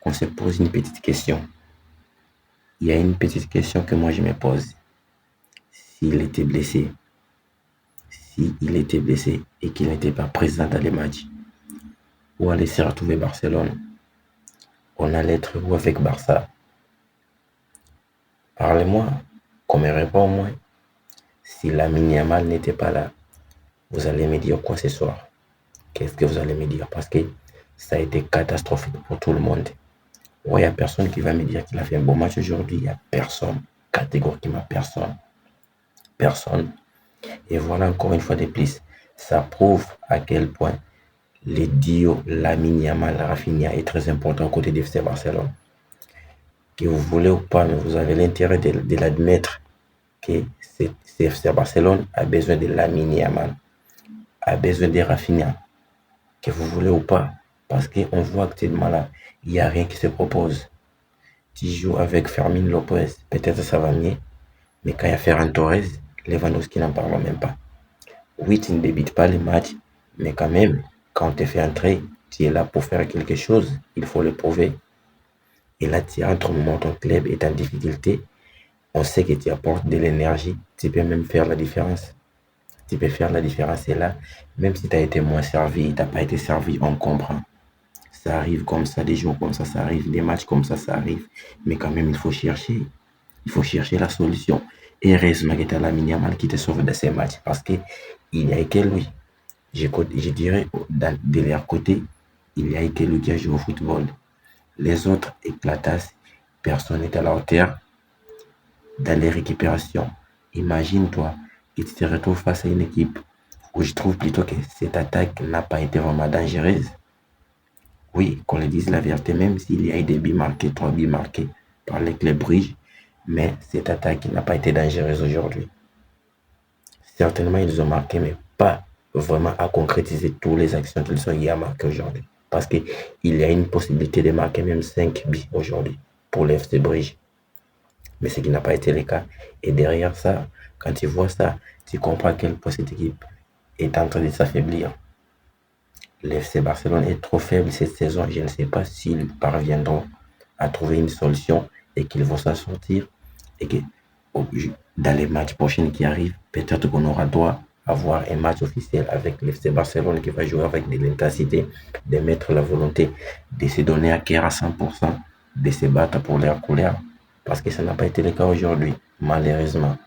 on se pose une petite question. Il y a une petite question que moi je me pose. S'il était blessé, s'il était blessé et qu'il n'était pas présent dans les matchs, où allait se retrouver Barcelone? On allait être où avec Barça? Parlez-moi, comme réponds-moi. Si Lamine Yamal n'était pas là, vous allez me dire quoi ce soir? Qu'est-ce que vous allez me dire? Parce que ça a été catastrophique pour tout le monde. Ouais, il n'y a personne qui va me dire qu'il a fait un bon match aujourd'hui. Il n'y a personne. Catégoriquement personne. Personne. Et voilà encore une fois de plus. Ça prouve à quel point le duo Lamine Yamal Rafinha est très important aux côtés de FC Barcelone. Que vous voulez ou pas, mais vous avez l'intérêt de l'admettre que FC Barcelone a besoin de Lamine Yamal, a besoin de Rafinha, que vous voulez ou pas. Parce qu'on voit actuellement là, il n'y a rien qui se propose. Tu joues avec Fermin Lopez, peut-être ça va mieux. Mais quand il y a Ferran Torres, Lewandowski n'en parle même pas. Oui, tu ne débutes pas les matchs, mais quand même, quand on te fait entrer, tu es là pour faire quelque chose. Il faut le prouver. Et là, tu entres au moment où ton club est en difficulté. On sait que tu apportes de l'énergie. Tu peux même faire la différence. Tu peux faire la différence. Et là, même si tu as été moins servi, tu n'as pas été servi, on comprend. Ça arrive comme ça, des jours comme ça arrive, des matchs comme ça arrive. Mais quand même, il faut chercher. Il faut chercher la solution. Et heureusement que tu as Lamine Yamal qui te sauve de ces matchs. Parce qu'il n'y a que lui. Je dirais, de leur côté, il n'y a que lui qui a joué au football. Les autres éclatassent. Personne n'est à la hauteur dans les récupérations. Imagine-toi que tu te retrouves face à une équipe où je trouve plutôt que cette attaque n'a pas été vraiment dangereuse. Oui, qu'on le dise la vérité, même s'il y a eu des buts marqués, 3 buts marqués par les clubs riches, mais cette attaque n'a pas été dangereuse aujourd'hui. Certainement, ils ont marqué, mais pas vraiment à concrétiser toutes les actions qu'ils ont eu à marquer aujourd'hui. Parce qu'il y a une possibilité de marquer même 5 buts aujourd'hui pour l'FC Bruges. Mais ce qui n'a pas été le cas. Et derrière ça, quand tu vois ça, tu comprends à quel point cette équipe est en train de s'affaiblir. L'FC Barcelone est trop faible cette saison. Je ne sais pas s'ils parviendront à trouver une solution et qu'ils vont s'en sortir. Et que dans les matchs prochains qui arrivent, peut-être qu'on aura droit à avoir un match officiel avec l'FC Barcelone qui va jouer avec de l'intensité, de mettre la volonté de se donner à cœur à 100%, de se battre pour leur couleur. Parce que ça n'a pas été le cas aujourd'hui, malheureusement.